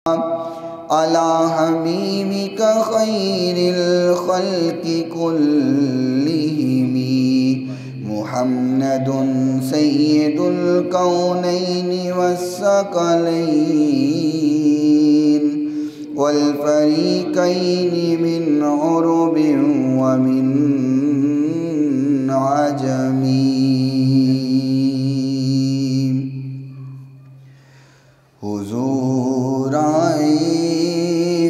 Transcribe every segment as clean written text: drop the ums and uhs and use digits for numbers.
على حبيبك خير الخلق كلهم محمد سيد الكونين والثقلين والفريقين من عرب ومن عجم. حضور آئے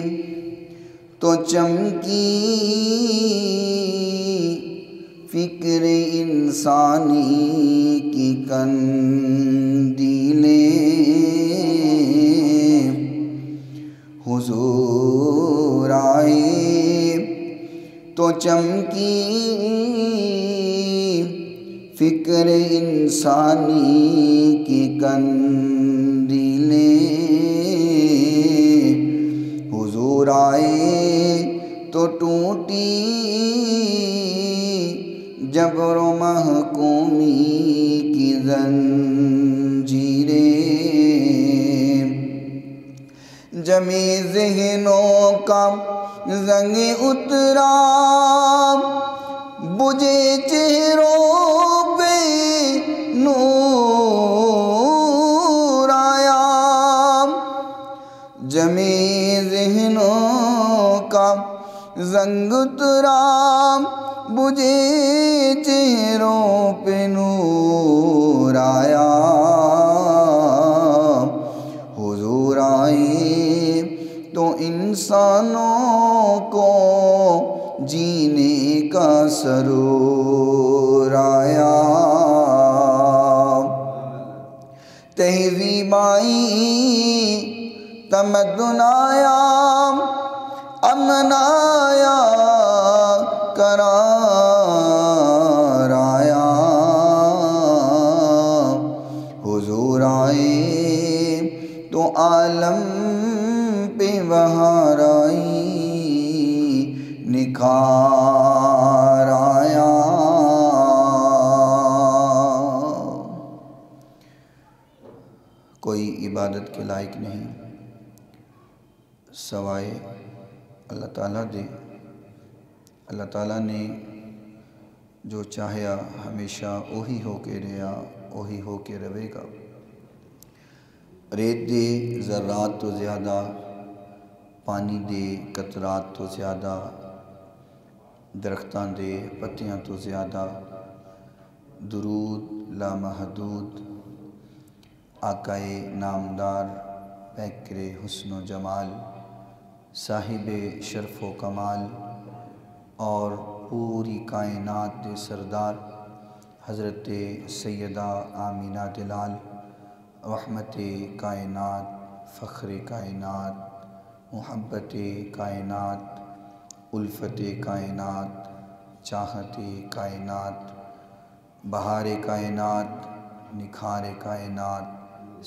تو چمکی فکر انسانی کی قندیلیں، حضور آئے تو چمکی فکر انسانی کی قندیلیں، حضور آئے تو ٹوٹی جبر و محکومی کی زنجیریں، جمی ذہنوں کا زنگ اترا بجھے چہروں پہ نور آیا، جمی ذہنوں کا زنگ اترا بجھے چہروں پہ نور آیا، حضور آئے تو انسانوں کو جینے کا سرور آیا، تہذیب آئی تمدن آیا، امن آیا، قرار آیا، حضور آئے تو عالم پہ بہار آئی، نکھار آیا۔ کوئی عبادت کے لائق نہیں سوائے اللہ تعالیٰ دے۔ اللہ تعالیٰ نے جو چاہیا ہمیشہ وہی ہو کے رہا، وہی ہو کے رہے گا۔ ریت دے ذرات تو زیادہ، پانی دے قطرات تو زیادہ، درختاں دے پتیاں تو زیادہ، درود لامحدود آقائے نامدار پیکر حسن و جمال، صاحب شرف و کمال اور پوری کائنات دے سردار حضرت سیدہ آمینہ دلال، رحمت کائنات، فخر کائنات، محبت کائنات، الفت کائنات، چاہت کائنات، بہار کائنات، نکھار کائنات،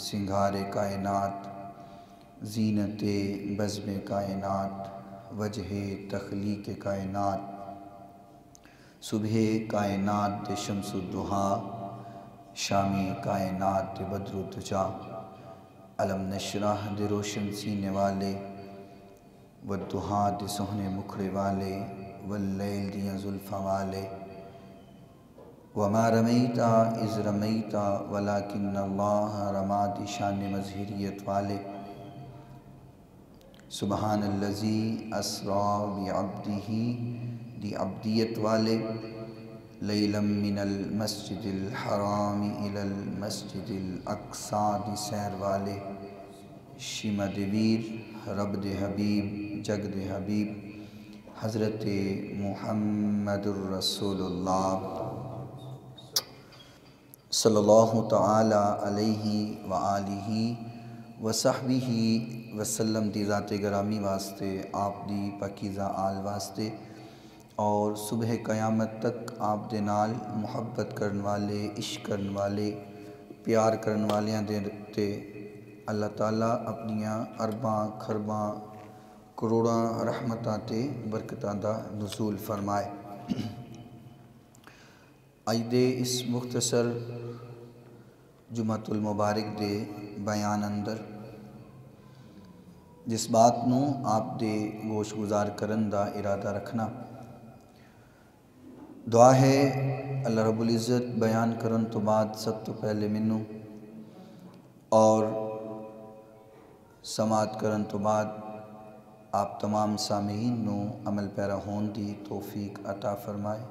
سنگھار کائنات، زینت بزم کائنات، وجہ تخلیق کائنات، صبح کائنات دے شمس الضحا، شام کائنات دے بدر الدجا، علم نشرح دے روشن سینے والے، والضحا دے سہنے مکھڑے والے، واللیل دیاں زلفاں والے، وما رمیتا اذ رمیتا ولکن اللہ رما دی شان مظہریت والے، سبحان الذی اسرا بعبدہ دی عبدیت والے، لیلا من المسجد الحرام الى المسجد الاقصی دی سیر والے، شمد ویر رب دے حبیب جگ دے حبیب حضرت محمد الرسول اللہ صلی اللہ تعالی علیہ وآلہ وصحبہ وسلم دی ذات گرامی واسطے، آپ دی پاکیزہ آل واسطے، اور صبح قیامت تک آپ دے نال محبت کرن والے، عشق کرن والے، پیار کرن والیاں دے تے اللہ تعالیٰ اپنیاں ارباں کھرباں کروڑاں رحمتاں تے برکتاں دا نزول فرمائے۔ اج دے اس مختصر جمعۃ المبارک دے بیان اندر جس بات نو آپ دے گوش گزار کرن دا ارادہ رکھنا۔ دعا ہے اللہ رب العزت بیان کرن تو بعد سب تو پہلے منو اور سماعت کرن تو بعد آپ تمام سامعین نو عمل پیرا ہون دی توفیق عطا فرمائے،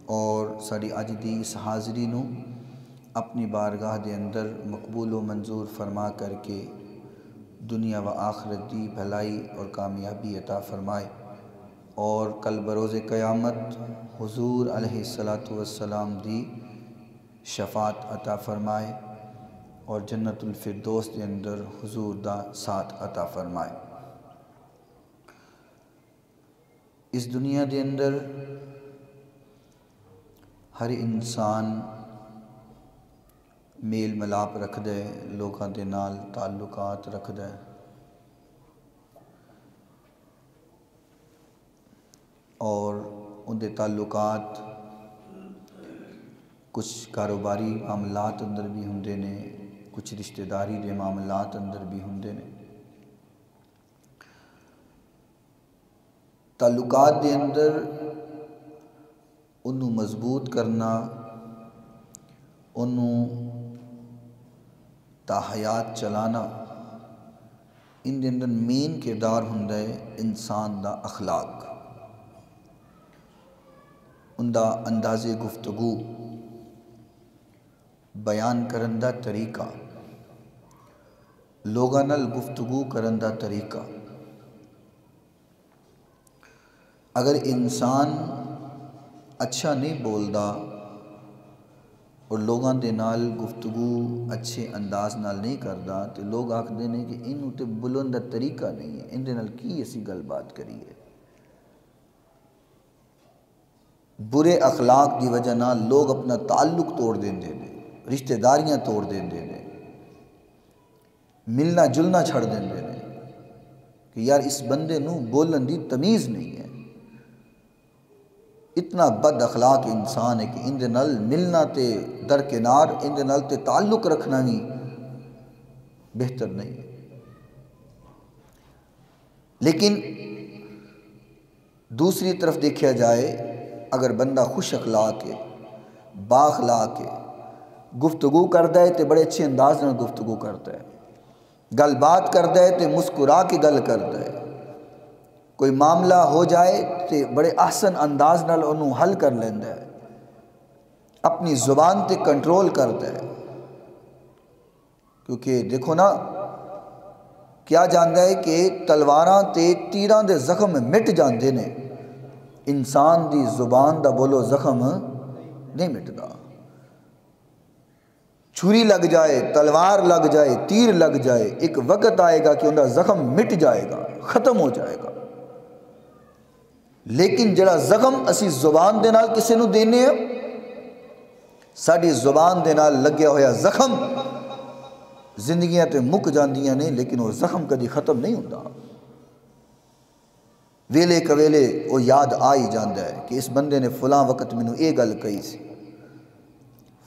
اور ساری اج دی اس حاضری نو اپنی بارگاہ دے اندر مقبول و منظور فرما کر کے دنیا و آخرت دی بھلائی اور کامیابی عطا فرمائے، اور کل بروز قیامت حضور علیہ السلام دی شفاعت عطا فرمائے، اور جنت الفردوس دے اندر حضور دا ساتھ عطا فرمائے۔ اس دنیا دے اندر ہر انسان میل ملاپ رکھ دے، لوگاں دے نال تعلقات رکھ دے، اور ان دے تعلقات کچھ کاروباری معاملات اندر بھی ہوندے نے، کچھ رشتہ داری دے معاملات اندر بھی ہوندے نے۔ تعلقات دے اندر انہوں مضبوط کرنا، انہوں تاحیات چلانا، ان دے اندر مین کردار ہوندا ہے انسان دا اخلاق، ان دا انداز گفتگو، بیان کرن دا طریقہ، لوگاں نال گفتگو کرن دا طریقہ۔ اگر انسان اچھا نہیں بولدا اور لوگاں دے نال گفتگو اچھے انداز نال نہیں کردا تو لوگ آکھدے نے کہ انہوں تے بولن دا طریقہ نہیں ہے، ان دے نال کی اسی گل بات کریے۔ برے اخلاق دی وجہ نال لوگ اپنا تعلق توڑ دیندے نے، رشتہ داریاں توڑ دیندے نے، ملنا جلنا چھڑ دیندے نے کہ یار اس بندے نو بولن دی تمیز نہیں ہے۔ اتنا بد اخلاق انسان ہے کہ ان دے نال ملنا تے درکنار، ان دے نال تے تعلق رکھنا بھی بہتر نہیں ہے۔ لیکن دوسری طرف دیکھا جائے، اگر بندہ خوش اخلاق ہے، با اخلاق ہے، گفتگو کرتا ہے تو بڑے اچھے انداز نال گفتگو کرتا ہے، گل بات کرتا ہے تو مسکرا کے گل کرتا ہے، کوئی معاملہ ہو جائے تو بڑے احسن انداز نال انہوں حل کر لیندہ ہے، اپنی زبان تے کنٹرول کرتا ہے۔ کیونکہ دیکھو نا، کیا جاندا ہے کہ تلواراں تے تیراں دے زخم مٹ جاندے نے، انسان دی زبان دا بولو زخم نہیں مٹدا۔ چھری لگ جائے، تلوار لگ جائے، تیر لگ جائے، ایک وقت آئے گا کہ ان دا زخم مٹ جائے گا، ختم ہو جائے گا۔ لیکن جڑا زخم اسی زبان دے نال کسے نو دینے ہیں، ساڑی زبان دے نال لگیا ہویا زخم زندگیاں تے مک جاندیاں نے، لیکن وہ زخم کدی ختم نہیں ہوتا۔ ویلے کویلے وہ یاد آئی جاندہ ہے کہ اس بندے نے فلاں وقت منو اے گل کہی سی،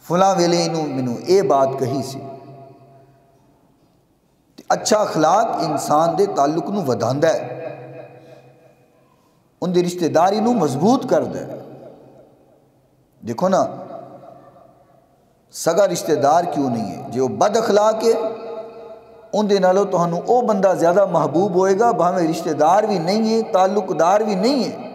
فلاں ویلے انہوں منو اے بات کہی سی۔ اچھا اخلاق انسان دے تعلق نو ودھاندا ہے، ان دی رشتہ داری نو مضبوط کردا ہے۔ دیکھو نا، سگا رشتہ دار کیوں نہیں ہے، جو بد اخلاق ہے ان دے نالوں تہانوں او بندہ زیادہ محبوب ہوئے گا، بھاویں رشتہ دار بھی نہیں ہے، تعلق دار بھی نہیں ہے،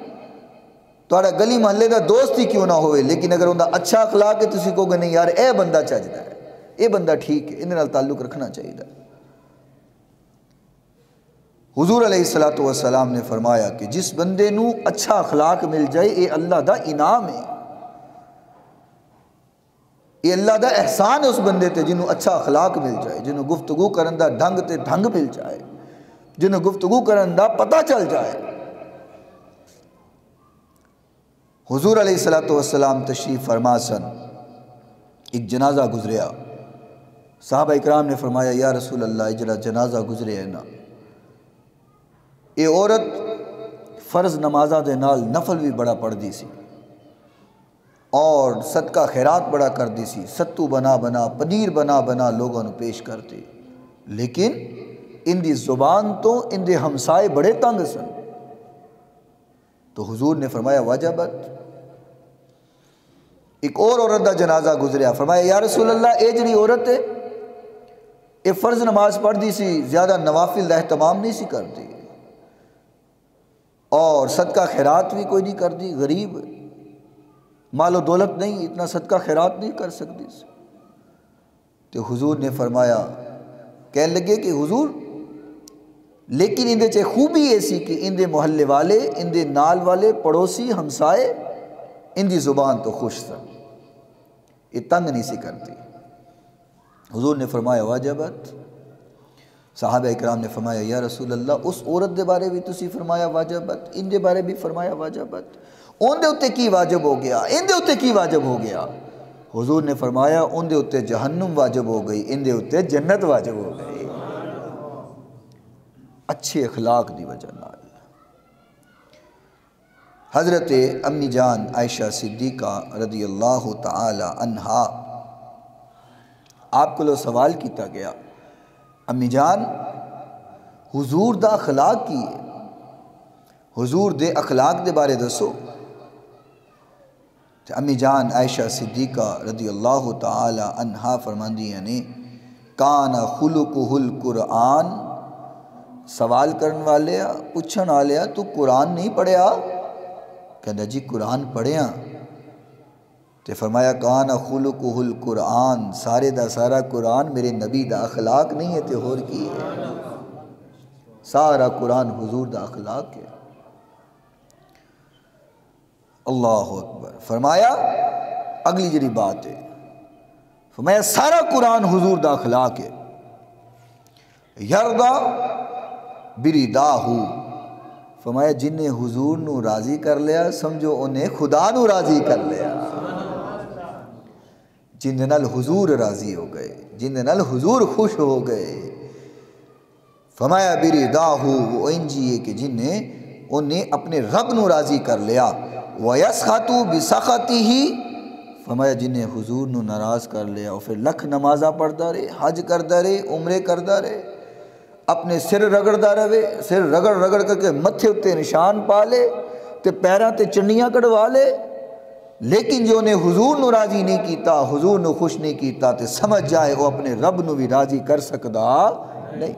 تہاڈا گلی محلے دا دوست ہی کیوں نہ ہوئے، لیکن اگر ان دا اچھا اخلاق ہے تسی کہو گے نہیں یار اے بندہ چجدا ہے، اے بندہ ٹھیک ہے، ان دے نال تعلق رکھنا چاہیے۔ حضور علیہ السلام نے فرمایا کہ جس بندے نو اچھا اخلاق مل جائے یہ اللہ دا انعام ہے، یہ اللہ دا احسان ہے اس بندے تے جنہوں اچھا اخلاق مل جائے، جنہوں گفتگو کرن دا ڈھنگ تے ڈھنگ مل جائے، جنہوں گفتگو کرن دا پتہ چل جائے۔ حضور علیہ السلام تشریف فرما سن، ایک جنازہ گزریا، صحابہ اکرام نے فرمایا یا رسول اللہ اجرا جنازہ گزرے ہے نا، یہ عورت فرض نمازہ دے نال نفل بھی بڑا پڑھ دی سی اور صدقہ خیرات بڑا کر دی سی، ستو بنا بنا پنیر بنا بنا لوگوں نے پیش کرتے، لیکن ان دی زبان تو ان دے ہمسائے بڑے تنگ سن۔ تو حضور نے فرمایا وجبت۔ ایک اور عورت دا جنازہ گزریا، فرمایا یا رسول اللہ اے جڑی عورت ہے اے فرض نماز پڑھ دی سی، زیادہ نوافل دا اہتمام نہیں سی کر دی، اور صدقہ خیرات بھی کوئی نہیں کر دی، غریب مال و دولت نہیں، اتنا صدقہ خیرات نہیں کر سکتی سی۔ تو حضور نے فرمایا، کہنے لگے کہ حضور لیکن اندے چے خوبی ایسی کہ اندے محلے والے، اندے نال والے، پڑوسی، ہمسائے اندی زبان تو خوش سن، یہ تنگ نہیں سی کرتی۔ حضور نے فرمایا واجبت۔ صحابہ اکرام نے فرمایا یا رسول اللہ اس عورت دے بارے بھی تسی فرمایا واجبت، ان دے بارے بھی فرمایا واجبت، ان دے اتے کی واجب ہو گیا، ان دے اتے کی واجب ہو گیا؟ حضور نے فرمایا ان دے اتے جہنم واجب ہو گئی، ان دے اتے جنت واجب ہو گئی، اچھے اخلاق دی وجہ نال۔ حضرت امی جان عائشہ صدیقہ رضی اللہ تعالی عنہا، آپ کو لو سوال کیتا گیا امی جان حضور دا اخلاق کی ہے، حضور دے اخلاق دے بارے دسو۔ امی جان عائشہ صدیقہ رضی اللہ تعالی عنہا فرماندی یعنی کان خلقہ القرآن، سوال کرن والے پوچھن والے تو قرآن نہیں پڑھیا؟ کہندا جی قرآن پڑھیا۔ تے فرمایا کان خلقہ القرآن، سارے دا سارا قرآن میرے نبی دا اخلاق نہیں ہے تے اور کی ہے؟ سارا قرآن حضور دا اخلاق ہے۔ اللہ اکبر۔ فرمایا اگلی جڑی بات ہے، فرمایا سارا قرآن حضور دا اخلاق ہے۔ یرضا برداہ، فرمایا جن نے حضور نو راضی کر لیا سمجھو انہیں خدا نو راضی کر لیا۔ جن دے نال حضور راضی ہو گئے، جن دے نال حضور خوش ہو گئے، فرمایا برداہ وہ انجی ہے کہ جن نے انہیں اپنے رب نو راضی کر لیا۔ وَيَسْخَطُ بِسَخَطِهِ، فرمایا جن نے حضور نو ناراض کر لیا اور پھر لکھ نمازہ پڑھتا رہے، حج کرتا رہے، عمرے کرتا رہے، اپنے سر رگڑتا رہے، سر رگڑ رگڑ کر کے متھے اتے نشان پا لے تے پیراں تے چنڈیاں کڑوا لے، لیکن جو نے حضور نو راضی نہیں کیتا، حضور نو خوش نہیں کیتا تے سمجھ جائے وہ اپنے رب نو بھی راضی کر سکدا نہیں۔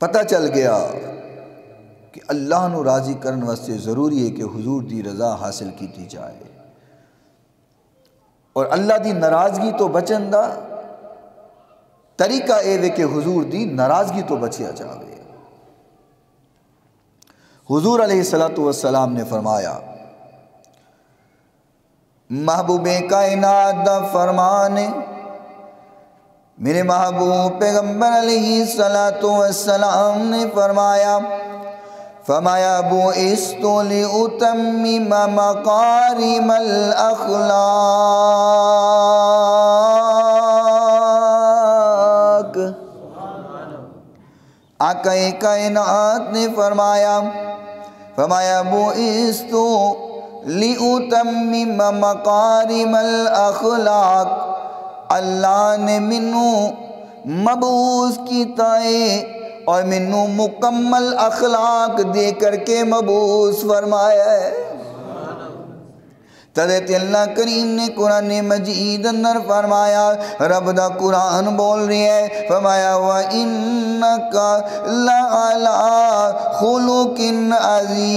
پتہ چل گیا کہ اللہ نو راضی کرن واسطے ضروری ہے کہ حضور دی رضا حاصل کیتی جائے، اور اللہ دی ناراضگی تو بچن دا طریقہ اے وے کہ حضور دی ناراضگی تو بچیا جاوے۔ حضور علیہ السلام نے فرمایا محبوب کائنات دا فرمان، میرے محبوب پیغمبر علیہ السلام نے فرمایا بُعِثْتُ لِأُتَمِّمَ مَكَارِمَ الْأَخْلَاقِ، آقا کائنات نے فرمایا بُعِثْتُ لِأُتَمِّمَ مَكَارِمَ الْأَخْلَاقِ، اللہ نے منو مبعوث کیتا ہے اور منو مکمل اخلاق دے کر کے مبعوث فرمایا ہے۔ تدت اللہ کریم نے قرآن مجید اندر فرمایا، رب دا قرآن بول رہی ہے، فرمایا وَإِنَّكَ لَعَلَىٰ خُلُقٍ عَظِيمٍ۔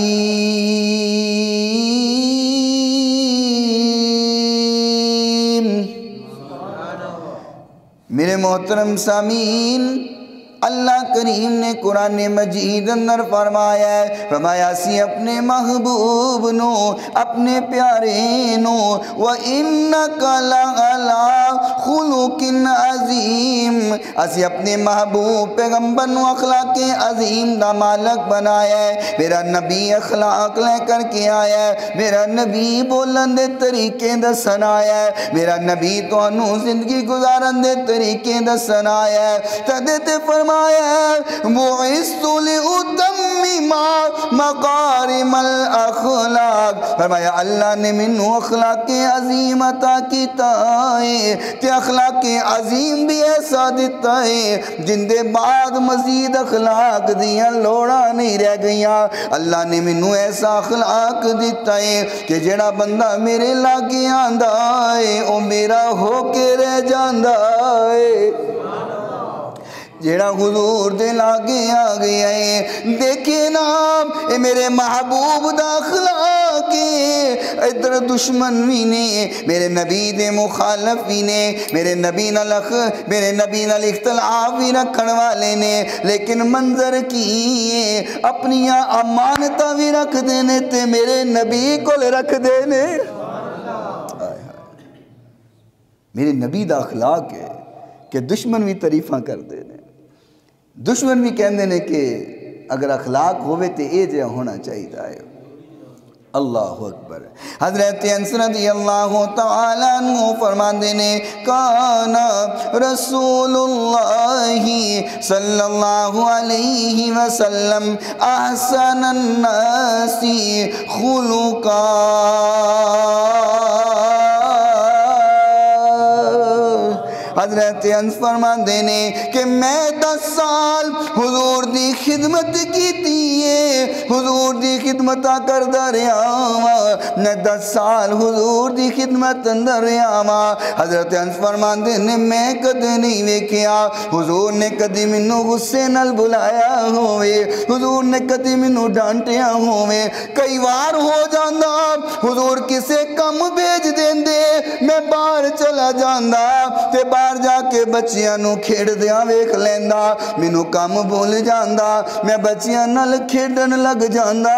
میرے محترم سامعین، اللہ کریم نے قرآن مجید اندر فرمایا ہے، فرمایا سی اپنے محبوب نو، اپنے پیارے نو وَإِنَّكَ لَعَلَىٰ خُلُقٍ عَظِيمٍ، اسی اپنے محبوب پیغمبر نو اخلاق عظیم دا مالک بنایا ہے۔ میرا نبی اخلاق لے کر کے آیا ہے، میرا نبی بولن دے طریقے دسن آیا ہے، میرا نبی تو انہوں زندگی گزارن دے طریقے دسن آیا ہے۔ تدت فرمایا بُعِثْتُ لِأُتَمِّمَ مکارم الاخلاق، فرمایا اللہ نے منو اخلاق عظیم عطا کیتا ہے تے اخلاق عظیم بھی ایسا دیتا ہے جن دے بعد مزید اخلاق دیاں لوڑا نہیں رہ گئیاں۔ اللہ نے منو ایسا اخلاق دیتا ہے کہ جڑا بندہ میرے لاگے آندا ہے او میرا ہو کے رہ جاندا ہے، جیڑا حضور دے لاگے آ گیا ہے۔ دیکھے نا اے میرے محبوب دا اخلاق ہے، ادھر دشمن بھی نے، میرے نبی دے مخالف بھی نے، میرے نبی نال اختلاف بھی رکھن والے نے، لیکن منظر کی ہے اپنیاں امانتاں بھی رکھ دینے تے میرے نبی کو رکھ دینے۔ میرے نبی دا اخلاق ہے کہ دشمن بھی تعریفاں کر دینے، دشمن بھی کہندے نے کہ اگر اخلاق ہوئے تے اے جہاں ہونا چاہیے ہے۔ اللہ اکبر۔ حضرت انس رضی اللہ تعالیٰ عنہ فرماندے نے کانا رسول اللہ صلی اللہ علیہ وسلم احسن الناس خلقا، حضرت انس فرماندے نے کہ میں 10 سال حضور دی خدمت کیتی ہے، حضور دی خدمت کردہ رہا میں 10 سال حضور دی خدمت اندر رہا۔ حضرت انس فرماندے نے میں کدے نہیں ویکھیا حضور نے کدی منو غصے نال بلایا ہوئے، حضور نے کدی منو ڈانٹیا ہوئے۔ کئی وار ہو جاندہ حضور کسے کم بھیج دیندے، میں باہر چلا جاندہ تے باہر جا کے بچیاں نو کھیڑ دیاں ویکھ لیندہ، مینو کام بھول جاندہ، میں بچیاں نال کھیڑن لگ جاندہ،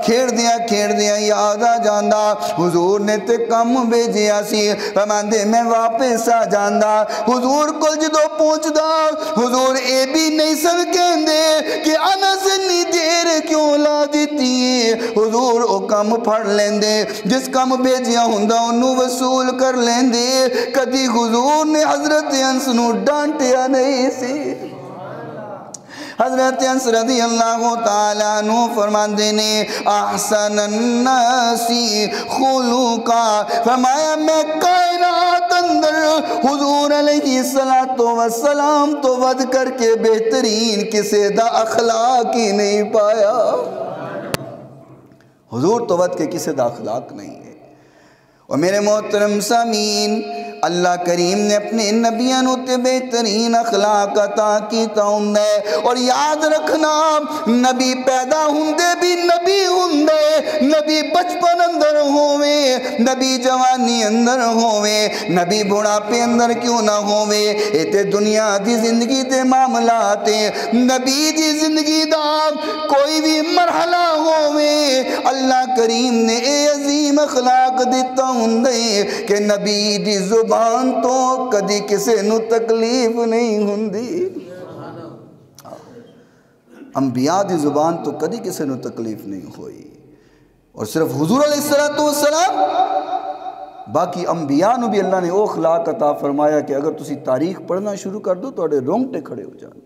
کھیڑ دیاں یاد آ جاندہ حضور نے تے کم بھیجیا سی، فرماندے میں واپس آ جاندہ، حضور کو جدو پہنچ دا حضور اے بھی نہیں سن کہندے کہ انس اتنی دیر کیوں لا دیتی ہے، حضور او کم پھڑ لیندے، جس کم بھیجیا ہوندہ انہوں وصول کر لیندے، کدی حضور نے حضرت انس نو ڈانٹیا نہیں سی۔ حضرت انس رضی اللہ تعالیٰ عنہ فرماندے نے احسن الناس خلقا، فرمایا میں کائنات اندر حضور علیہ السلام تو ود کر کے بہترین کسے دا اخلاق ہی نہیں پایا، حضور تو ود کے کسے دا اخلاق نہیں ہے۔ اور میرے محترم سامعین، اللہ کریم نے اپنے نبیانوں تے بہترین اخلاق عطا کیتا ہندے، اور یاد رکھنا نبی پیدا ہندے بھی نبی ہندے، نبی بچپن اندر ہوئے، نبی جوانی اندر ہوئے، نبی بڑھاپے اندر کیوں نہ ہوئے، اے تے دنیا دی زندگی دے معاملات، نبی دی زندگی دا کوئی بھی مرحلہ ہوئے، اللہ کریم نے اے عظیم اخلاق دیتا ہندے کہ نبی دی زبان تو کدی کسے نو تکلیف نہیں ہوندی، انبیاء دی زبان تو کدی کسے نو تکلیف نہیں ہوئی، اور صرف حضور علیہ السلام، باقی انبیاء نو بھی اللہ نے او اخلاق عطا فرمایا کہ اگر تسی تاریخ پڑھنا شروع کر دو تو اڑے رونگٹے کھڑے ہو جان،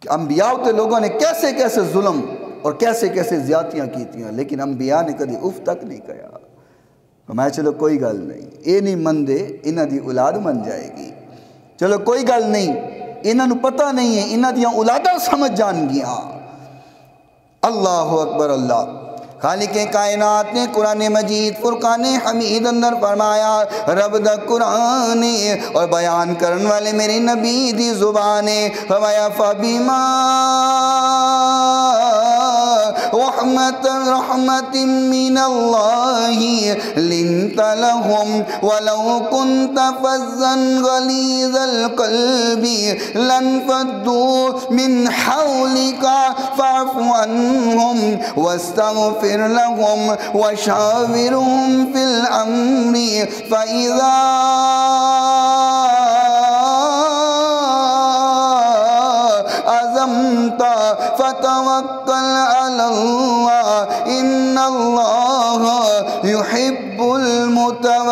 کہ انبیاء تے لوگوں نے کیسے کیسے ظلم اور کیسے کیسے زیادتیاں کیتیاں، لیکن انبیاء نے کدی اف تک نہیں کہا، میں چلو کوئی گل نہیں، اے نہیں مندے انہاں دی اولاد من جائے گی، چلو کوئی گل نہیں، انہاں نو پتہ نہیں ہے انہاں دیاں اولاداں سمجھ جان گیا۔ اللہ اکبر۔ اللہ خالق کائنات نے قرآن مجید فرقان حمید اندر فرمایا، رب دا قرآن اور بیان کرن والے میرے نبی دی زبان، فرمایا فَبِمَا رحمت من اللہ لنت لهم ولو كنت فظا غلیظ القلب لانفضوا من حولك فاعف عنهم واستغفر لهم وشاورهم في الامر فاذا فتوکل علی اللہ ان اللہ یحب المتوکلین۔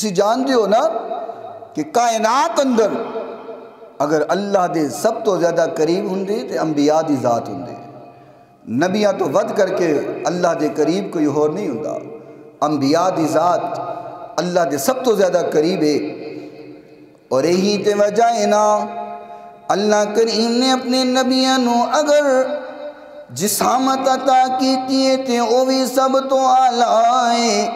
تسی جانتے ہو نا کہ کائنات اندر اگر اللہ دے سب تو زیادہ قریب ہوندے تے انبیاء دی ذات ہوندے، نبیاں تو ود کر کے اللہ دے قریب کوئی اور نہیں ہوندا، انبیاء دی ذات اللہ دے سب تو زیادہ قریب ہے۔ اور یہی تے وجہ ہے نا اللہ کریم نے اپنے نبیاں نو اگر جسامت عطا کیتی ہے تے او بھی سب تو اعلیٰ ہے،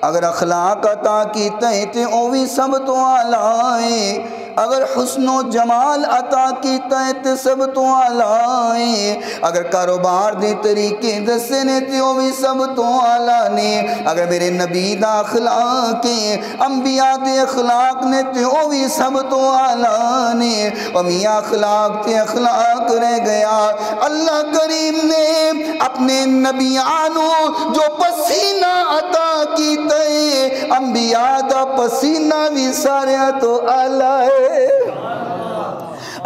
اگر اخلاق عطا کیتا ہے تے او بھی سب تو اعلیٰ ہے، اگر حسن و جمال عطا کیتا ہے تے سب تو اعلیٰ ہے، اگر کاروبار دے طریقے دسے نے تے او بھی سب تو اعلیٰ نے، اگر میرے نبی دا اخلاق ہے انبیاء دے اخلاق نے تے او بھی سب تو اعلیٰ نے، اور میاں اخلاق تے اخلاق رہ گیا۔ اللہ کریم نے اپنے نبیانو جو پسینہ عطا کیتا ہے انبیاء دا پسینہ بھی سارے تو اعلیٰ ہے۔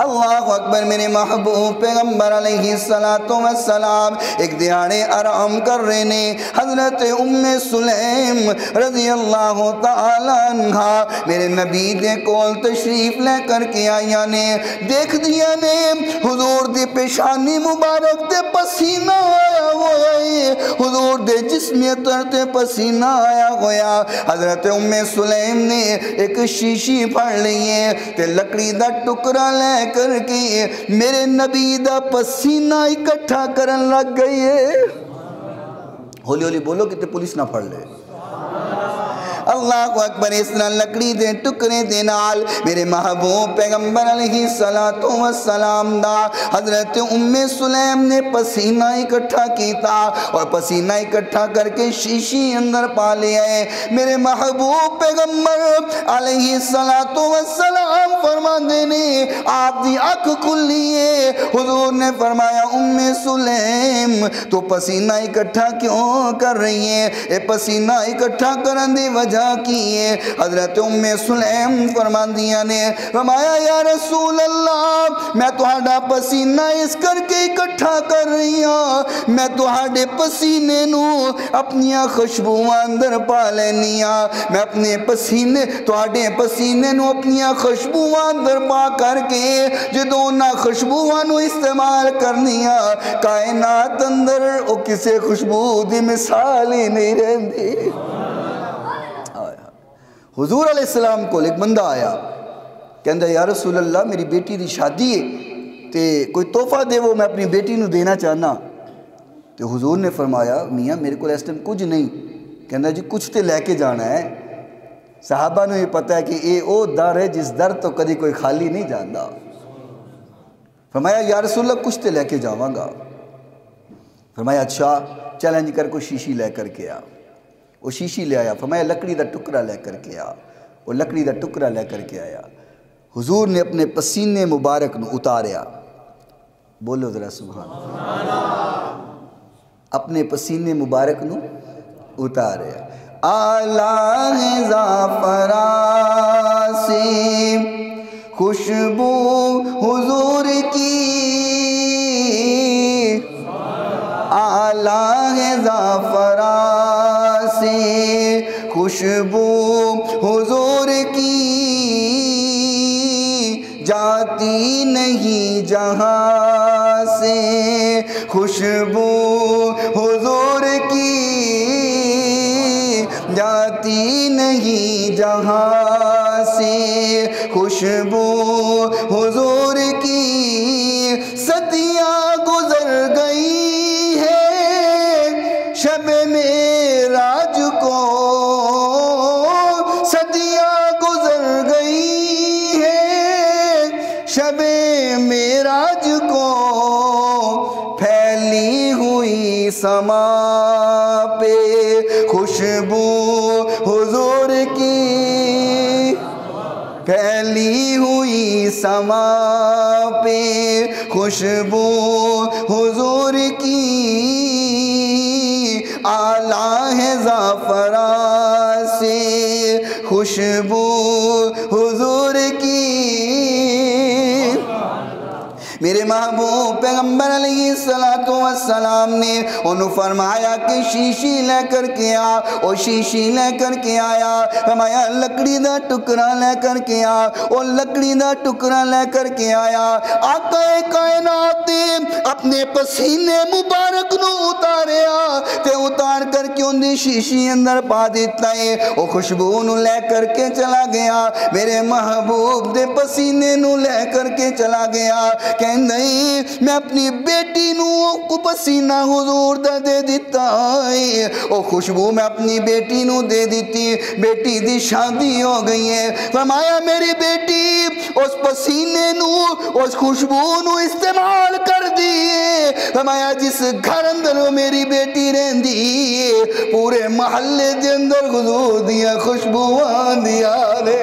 اللہ اکبر۔ میرے محبوب پیغمبر علیہ السلام ایک دیہاڑے آرام کر رہے نے، حضرت ام سلیم رضی اللہ تعالیٰ عنہ میرے نبی دے کول تشریف لے کر کے آیا نے، دیکھ دیا نے حضور دی پیشانی مبارک تے پسینہ آیا ہوا ہے، حضور دے جسمیت تے پسینہ آیا ہوا۔ حضرت ام سلیم نے ایک شیشی پھڑ لیے تے لکڑی دا ٹکرا لے کر کے میرے نبی دا پسینہ اکٹھا کرن لگ گئی ہے۔ ہولی ہولی بولو کہ تے پولیس نہ پھڑ لے۔ اللہ اکبر۔ اس طرح لکڑی دے ٹکرے دے نال میرے محبوب پیغمبر علیہ السلام دا حضرت ام سلیم نے پسینہ اکٹھا کیتا اور پسینہ اکٹھا کر کے شیشی اندر پا لے آئے۔ میرے محبوب پیغمبر علیہ السلام فرما دینے آپ دی آنکھ کھلیے، حضور نے فرمایا ام سلیم تو پسینہ اکٹھا کیوں کر رہی ہے؟ اے پسینہ اکٹھا کرن دی وجہ کی ہے۔ حضرت ام سلیم فرمان دیا نے فرمایا یا رسول اللہ میں تہاڈا پسینہ اس کر کے اکٹھا کر رہی ہوں، میں تہاڈے پسینے نو اپنی خوشبو اندر پا لینی ہاں، میں اپنے پسینے تہاڈے پسینے نو اپنی خوشبو اندر پا کر کے جدوں نہ خوشبو نو استعمال کرنی ہاں کائنات اندر او کسے خوشبو دی مثال ہی نہیں رہندی۔ حضور علیہ السلام کو ایک بندہ آیا کہندہ یا رسول اللہ میری بیٹی دی شادی ہے تے کوئی تحفہ دے وہ میں اپنی بیٹی نو دینا چاہنا، تو حضور نے فرمایا میاں میرے کو اس ٹائم کچھ نہیں، کہندہ جی کچھ تے لے کے جانا ہے۔ صحابہ نے یہ پتہ ہے کہ اے او در ہے جس در تو کدی کوئی خالی نہیں جاندہ۔ فرمایا یا رسول اللہ کچھ تے لے کے جاواں گا۔ فرمایا اچھا چیلنج کر کو شیشی لے کر کے آ۔ وہ شیشی لے آیا، فرمایا لکڑی دا ٹکرا لے کر کے آیا، وہ لکڑی دا ٹکرا لے کر کے آیا۔ حضور نے اپنے پسینے مبارک نو اتاریا، بولو ذرا سبحان اللہ، اپنے پسینے مبارک نو اتاریا۔ اعلیٰ ہے زعفران سے خوشبو حضور کی، اعلیٰ ہے زعفران سے خوشبو حضور کی، جاتی نہیں جہاں سے خوشبو حضور کی، جاتی نہیں جہاں سے خوشبو حضور کی، صدیاں گزر گئی ہے شب معراج کو، صدیاں گزر گئی ہے شب معراج کو، پھیلی ہوئی سما پہ خوشبو حضور کی، پھیلی ہوئی سما پہ خوشبو حضور کی، اعلیٰ ہے زعفران سے خوشبو حضور کی۔ میرے محبوب پیغمبر علیہ السلام نے انہوں فرمایا کہ شیشی لے کر کے آ، او شیشی لے کر کے آیا، فرمایا لکڑی دا ٹکڑا لے کر کے آ، او لکڑی دا ٹکڑا لے کر کے آیا۔ آقا کائنات نے اپنے پسینے مبارک نو اتاریا تے اتار کر کے ان دی شیشی اندر پا دیتا ہے، او خوشبو نو لے کر کے چلا گیا، میرے محبوب دے پسینے نو لے کر کے چلا گیا، کہ نہیں میں اپنی بیٹی نو کو پسینہ حضور دا دے دیتا ہے، او خوشبو میں اپنی بیٹی نو دے دیتی، بیٹی دی شادی ہو گئی ہے۔ فرمایا میری بیٹی اس پسینے نو اس خوشبو نو استعمال کر دیئے، فرمایا جس گھر اندر میری بیٹی رہن دیئے پورے محلے دے اندر حضور دیا خوشبو آن دیا لے۔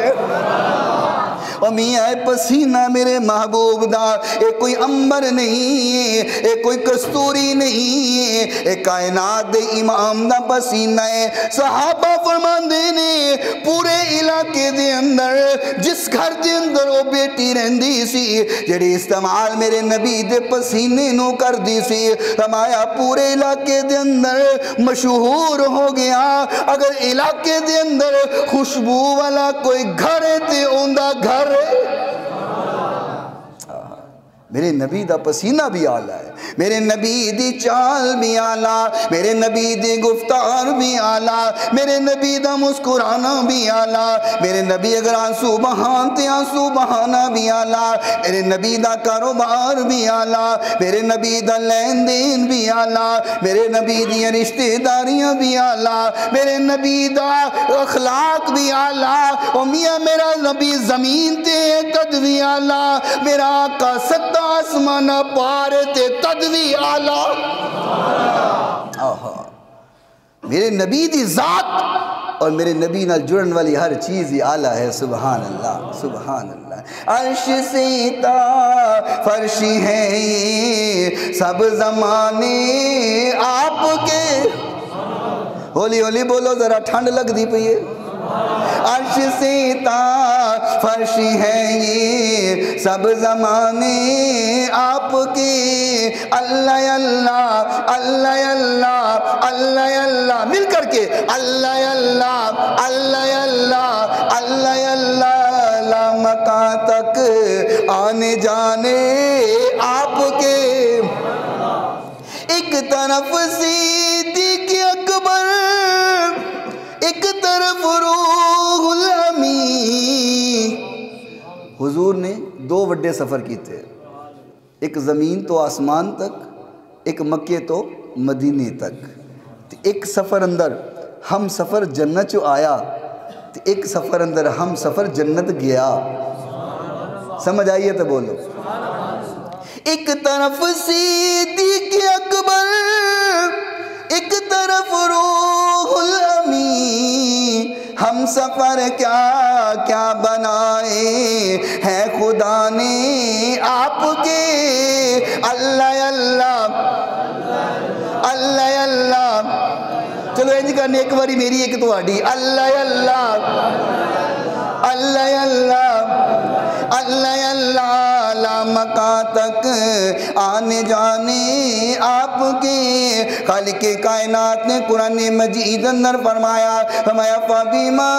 اور میاں پسینہ میرے محبوب دا ایک کوئی امبر نہیں ہے، ایک کوئی کستوری نہیں ہے، ایک کائنات دے امام دا پسینہ ہے۔ صحابہ فرماندے نے پورے علاقے دے اندر جس گھر دے اندر وہ بیٹی رہندی سی جڑی استعمال میرے نبی دے پسینے نو کر دی سی، فرمایا پورے علاقے دے اندر مشہور ہو گیا۔ اگر علاقے دے اندر خوشبو والا کوئی گھر ہے تے اوندا گھر میرے نبی دا پسینہ بھی آلہ ہے، میرے نبی دی چال بھی آلہ، میرے نبی دی گفتار بھی آلہ، میرے نبی دا مسکرانا بھی آلہ، میرے نبی اگر آنسو بہانتے آنسو بہانا بھی آلہ، میرے نبی دا کاروبار بھی آلہ، میرے نبی دا لین دین بھی آلہ، میرے نبی دی رشتہ داریاں بھی آلہ، میرے نبی دا اخلاق بھی آلہ۔ اور میاں میرا نبی زمین تے تد بھی آلہ، میرا آقا ستا آسمانہ پارے تے تدوی آلہ۔ میرے نبی دی ذات اور میرے نبی نال جڑن والی ہر چیز ہی آلہ ہے۔ سبحان اللہ سبحان اللہ۔ عرش سے تا فرشی ہے یہ سب زمانے آپ کے، ہولی ہولی بولو ذرا ٹھنڈ لگ دی پئی ہے۔ عرش سے تا فرشی ہے یہ سب زمانے آپ کے، اللہ اللہ اللہ اللہ اللہ اللہ، مل کر کے اللہ اللہ اللہ اللہ اللہ اللہ، لامکان تک آنے جانے آپ کے۔ ایک طرف صدیق اکبر، ایک طرف روح الامین۔ حضور نے دو وڈے سفر کیتے، ایک زمین تو آسمان تک، ایک مکے تو مدینے تک۔ ایک سفر اندر ہم سفر جنت چو آیا، ایک سفر اندر ہم سفر جنت گیا۔ سمجھ آئیے تو بولو۔ ایک طرف صدیق اکبر، ایک طرف روح الامین، ہم سفر کیا کیا بنائے ہیں خدا نے آپ کے، اللہ اللہ اللہ اللہ۔ چلو انج کرنے ایک باری میری ایک تہاڈی، اللہ اللہ اللہ اللہ اللہ اللہ، لامکان تک آنے جانے آپ کے۔ خالق کائنات نے قرآن مجید اندر فرمایا، فرمایا فَبِمَا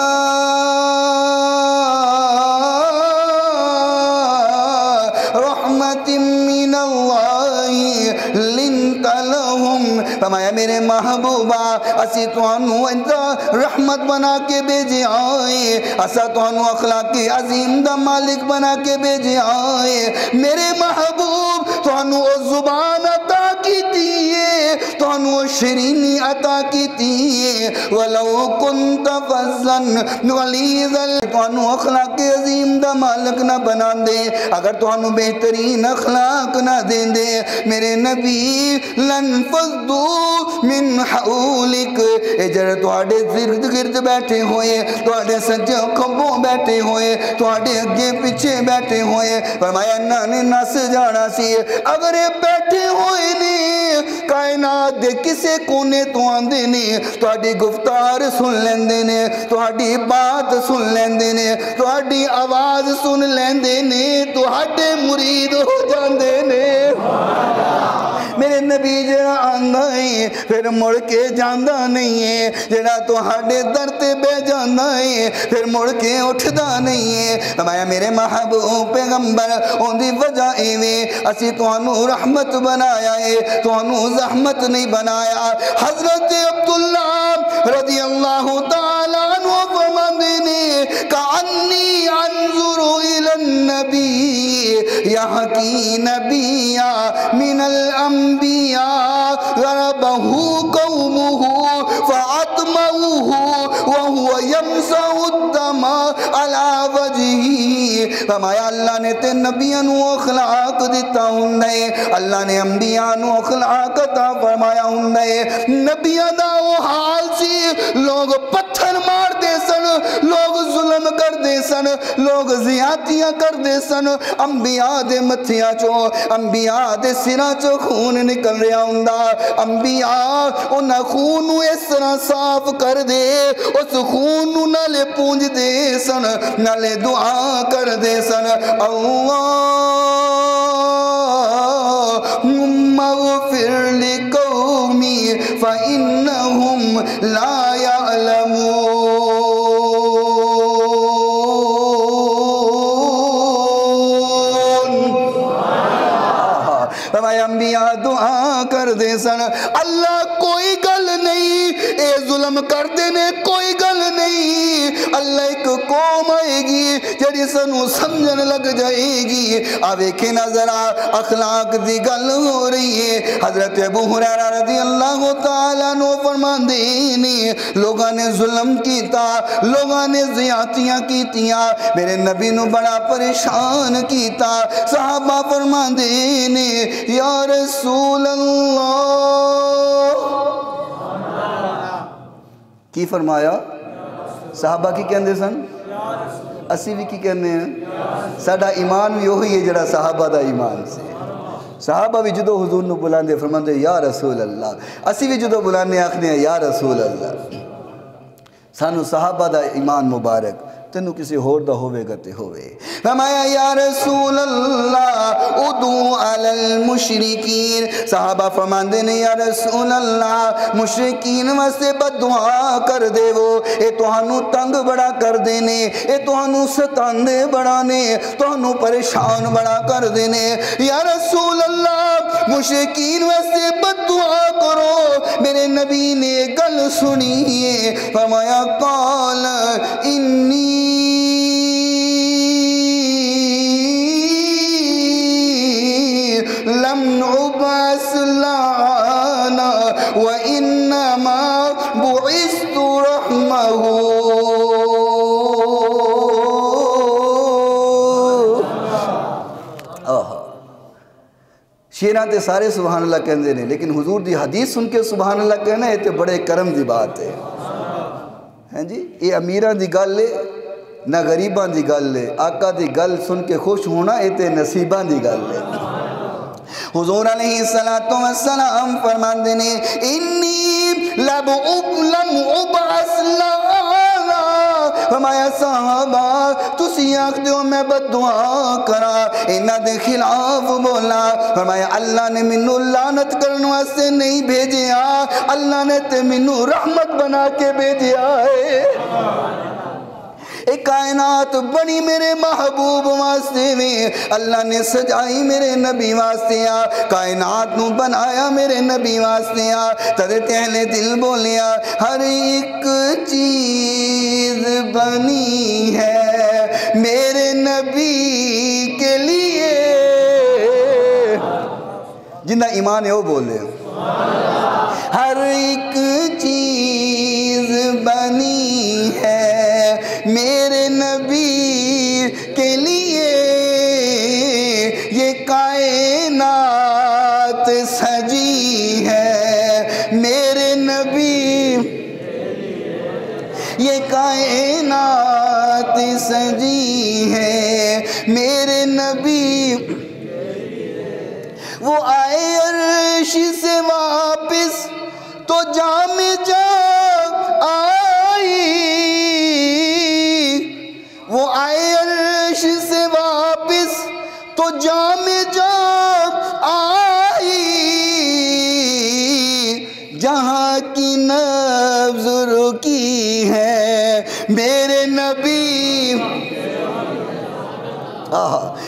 رحمت من اللہ لنت لہم، فرمایا میرے محبوبہ اسی توانو انتا رحمت بنا کے بھیجے آئے، اسا توانو اخلاق عظیم دا مالک بنا کے بھیجے آئے۔ میرے محبوب توانو زبان عطا کی دیئے، توانو شرینی عطا کی دیئے، وَلَوْ كُنْتَ فَزًّا غَلِيظَ الْقَلْبِ، توانو اخلاق عظیم دا مالک نہ بنا دے، اگر توانو بہترین اخلاق نہ دے دے میرے نبی، لن فضو من حولک، اجر تواڈے زرد گرد بیٹھے ہوئے، تواڈے سجے کھبوں بیٹھے ہوئے، تواڈے اگے پیچھے بیٹھے ہوئے، فرمایا نانے نس جانا سی۔ اگر یہ بیٹھے ہوئے نے کائنات دے کسے کونے تو آندے نے تہاڈی گفتار سن لیندے نے تہاڈی بات سن لیندے نے تہاڈی آواز سن لیندے نے تہاڈے مرید ہو جاندے نے میرے نبی جڑا آندا ہے پھر مڑ کے جاندا نہیں ہے جڑا تہاڈے در تے بہ جاندا ہے پھر مڑ کے اٹھدا نہیں ہے فرمایا میرے محبوب پیغمبر اون دی وجہ ایویں اسی تانوں رحمت بنایا ہے تانوں زحمت نہیں بنایا حضرت عبداللہ رضی اللہ تعالی عنہ فرماندے نے کأنی انظر الی النبی یحکی نبیا من الانبیاء ضربہ قومہ فاطمعوہ وہو یمسح الدم علی وجہہ فرمایا اللہ نے تے نبیاں نو اخلاق دیتا ہندے اللہ نے انبیاء نو اخلاق عطا فرمایا ہندے نبیاں دا وہ حال سی لوگ پتھر مار دے سن لوگ ظلم کر دے سن لوگ زیادتیاں کر دے سن انبیاء دے متھیاں چو انبیاء دے سراں چو خون نکل رہا ہوندا انبیاء انہاں خون نو اس طرح صاف کر دے اس خون نو نالے پونج دے سن نالے دعا کر دے سن اللہم اغفر لقومی فإنہم لا يعلمون انبیاء دعا کر دے سن اللہ کوئی گل نہیں اے ظلم کر دینے کوئی گل نہیں اللہ ایک قوم آئے گی جڑی سنو سمجھن لگ جائے گی آویکھے نظرہ اخلاق دی گل ہو رہی ہے حضرت ابو ہریرہ رضی اللہ تعالیٰ نو فرمان دینے لوگاں نے ظلم کیتا لوگاں نے زیادتیاں کیتیاں میرے نبی نو بڑا پریشان کیتا صحابہ فرمان دینے یا رسول اللہ کی فرمایا صحابہ کی کہندے سن اسی بھی کی کہنے ہیں ساڑھا ایمان بھی وہی ہے جڑا صحابہ دا ایمان سے صحابہ بھی جدو حضور نو بلاندے فرماندے یا رسول اللہ اسی بھی جدو بلانے آخنے ہیں یا رسول اللہ سانو صحابہ دا ایمان مبارک تینو کسی ہور دا ہوئے گتے ہوئے فرمایا یا رسول اللہ ادعو علی المشرکین صحابہ فرماندے نے یا رسول اللہ مشرکین واسطے بد دعا کر دے وہ اے توہانو تنگ بڑا کر دینے اے توہانو ستاندے بڑانے توہانو پریشان بڑا کر دینے یا رسول اللہ مشرکین واسطے بد دعا کرو میرے نبی نے گل سنیے فرمایا قال انی لم نعبس لعانا وإنما بعثت رحمه شیران تے سارے سبحان اللہ کہندے نے لیکن حضور دی حدیث سن کے سبحان اللہ کہنا ہے تے بڑے کرم دی بات ہے ہیں جی یہ امیران دی گل لے نہ غریبان دی گل لے آقا دی گل سن کے خوش ہونا یہ تے نصیبان دی گل لے حضور علیہ السلام فرمان دینے انی لم ابعث لعانا فرمایا صحابہ تسی آکھ دیو میں بد دعا کرا انہاں دے خلاف بولا فرمایا اللہ نے منو لعنت کرنے واسطے نہیں بھیجیا اللہ نے تے منو رحمت بنا کے بھیجیا ہے ایک کائنات بنی میرے محبوب واسطے میں اللہ نے سجائی میرے نبی واسطے کائنات نو بنایا میرے نبی واسطے تدے تہلے دل بولیا ہر ایک چیز بنی ہے میرے نبی کے لیے جنہ ایمان ہے وہ بولے ہر ایک چیز بنی ہے میرے نبی کے لیے یہ کائنات سجی ہے میرے نبی یہ کائنات سجی ہے میرے نبی وہ آئے عرش سے واپس تو جام جام آئی، وہ آئے عرش سے واپس تو جام جام آئی، جہاں کی نبض رکی ہے میرے نبی،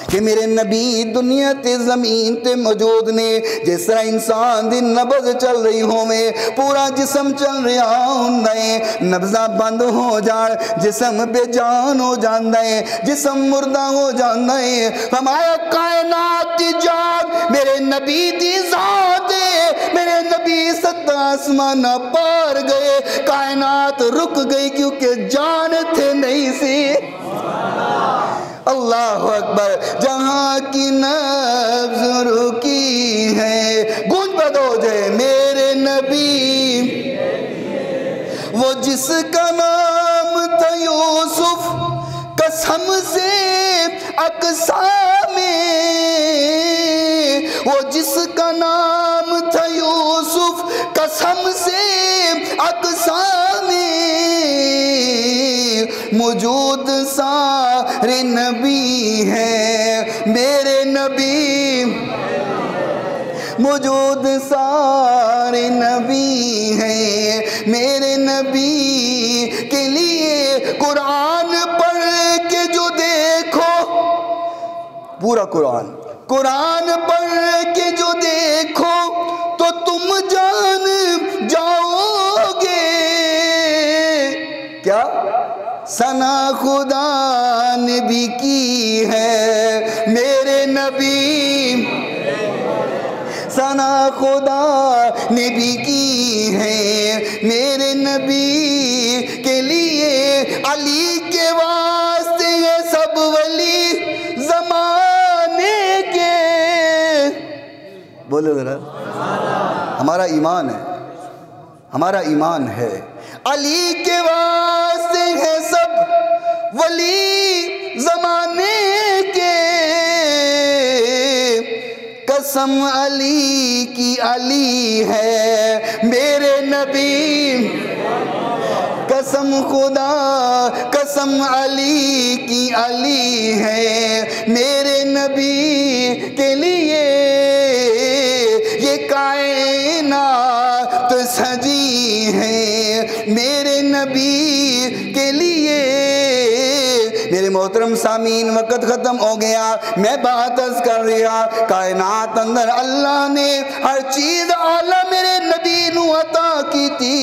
کہ میرے نبی دنیا تے زمین تے موجود نے، جس طرح انسان دی نبض چل رہی ہوئے، پورا جسم چل رہا ہوندا ہے، نبضاں بند ہو جان جسم بے جان ہو جاندا ہے، جسم مردہ ہو جاندا ہے۔ ہمارا کائنات دی جان میرے نبی دی ذات ہے، میرے نبی ست آسمان پار گئے، کائنات رک گئی کیونکہ جان تھے نہیں سی۔ اللہ اکبر، جہاں کی نبض رکی ہے، گونج بدو جائے میرے نبی، وہ جس کا نام تھا یوسف قسم سے اقسام میں، وہ جس کا نام تھا یوسف قسم سے اقسام میں، موجود سارے نبی ہیں میرے نبی، موجود سارے نبی ہیں میرے نبی کے لیے، قرآن پڑھ کے جو دیکھو، پورا قرآن پڑھ کے جو دیکھو تو تم جان جاؤ گے، کیا ثنا خدا نے بھی کی ہے میرے نبی، ثنا خدا نے بھی کی ہے میرے نبی کے لیے، علی کے واسطے یہ سب ولی زمانے کے، بولو ذرا، ہمارا ایمان ہے، ہمارا ایمان ہے، علی کے واسطے ہے سب ولی زمانے کے، قسم علی کی علی ہے میرے نبی، قسم خدا قسم علی کی علی ہے میرے نبی کے لیے، یہ کائنات سجی ہے میرے نبی کے لیے۔ میرے محترم سامعین، وقت ختم ہو گیا، میں بات عرض کر رہا، کائنات اندر اللہ نے ہر چیز اعلیٰ میرے نبی نو عطا کی تھی،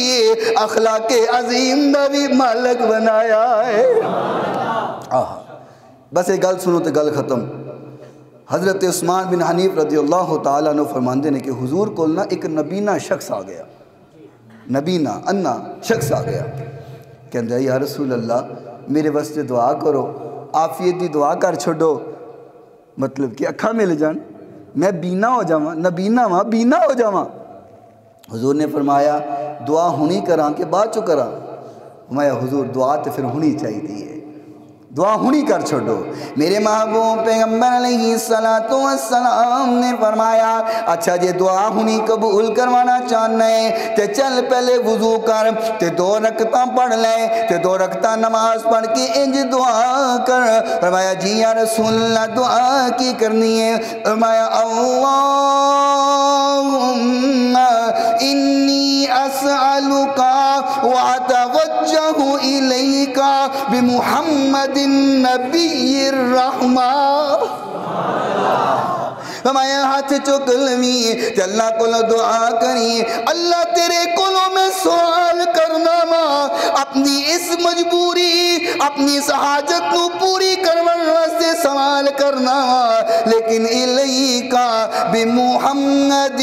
اخلاق عظیم دا بھی مالک بنایا ہے۔ بس ایک گل سنو تے گل ختم۔ حضرت عثمان بن حنیف رضی اللہ تعالیٰ عنہ فرماندے نے کہ حضور کو نا ایک نبینہ شخص آ گیا، نبینہ انا شخص آ گیا، کہندے یا رسول اللہ میرے واسطے دعا کرو، عافیت دی دعا کر چھوڑو، مطلب کہ اکھا مل جان، میں بینا ہو جاواں، نبینہ ہاں بینا ہو جاواں۔ حضور نے فرمایا دعا ہونی کراں کہ بعد چو کراں؟ فرمایا حضور دعا تے پھر ہونی چاہیے، دعا ہونی کر چھوڑو۔ میرے محبوب پیغمبر علیہ السلام نے فرمایا اچھا جے دعا ہونی قبول کروانا چاہنا ہے تے چل پہلے وضو کر تے 2 رکعتاں پڑھ لے تے 2 رکعتاں نماز پڑھ کے انج دعا کر۔ فرمایا جی یا رسول اللہ دعا کی کرنی ہے؟ فرمایا اللہم انی اسألکا واتوجہ الیکا بمحمد نبی الرحمہ۔ ہمارے ہاتھ چکلوی تے اللہ کو دعا کری، اللہ تیرے کولوں میں سوال کرنا وا، اپنی اس مجبوری اپنی اس حاجت نو پوری کرنے واسطے سوال کرنا وا، لیکن الیکا بمحمد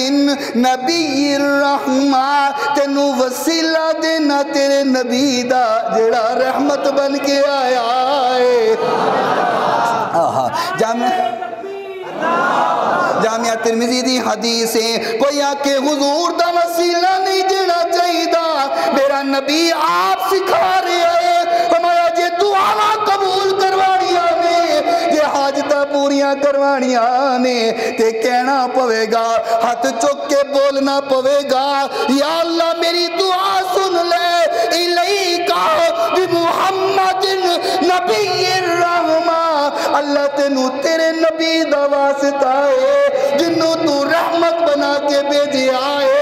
نبی الرحمہ، تینو وسیلہ دینا تیرے نبی دا جڑا رحمت بن کے آیا ہے۔ جامعہ ترمذی دی حدیث ہے، کوئی آکے حضور دا وسیلہ نہیں دینا چاہیے دا، میرا نبی آپ سکھا رہے ہیں۔ ہمارا جے دعا قبول کروانی آنے، جے حاجتہ پوریاں کروا جانیاں نے تے کہنا پوے گا ہاتھ چک کے بولنا پوے گا یا اللہ میری دعا سن لے الیکا بمحمد نبی الرحمہ اللہ تینوں تیرے نبی دا واسطہ ہے جنوں تو رحمت بنا کے بھیجے آئے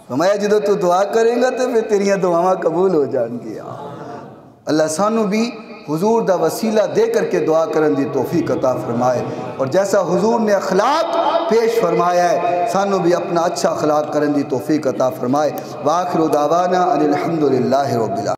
فرمایا جدو تو دعا کریں گا تو پھر تیریاں دعاواں قبول ہو جان گیا اللہ سانو بھی حضور دا وسیلہ دے کر کے دعا کرن دی توفیق عطا فرمائے اور جیسا حضور نے اخلاق پیش فرمایا ہے سانو بھی اپنا اچھا اخلاق کرن دی توفیق عطا فرمائے وآخر دعوانا ان الحمدللہ رب العالمین.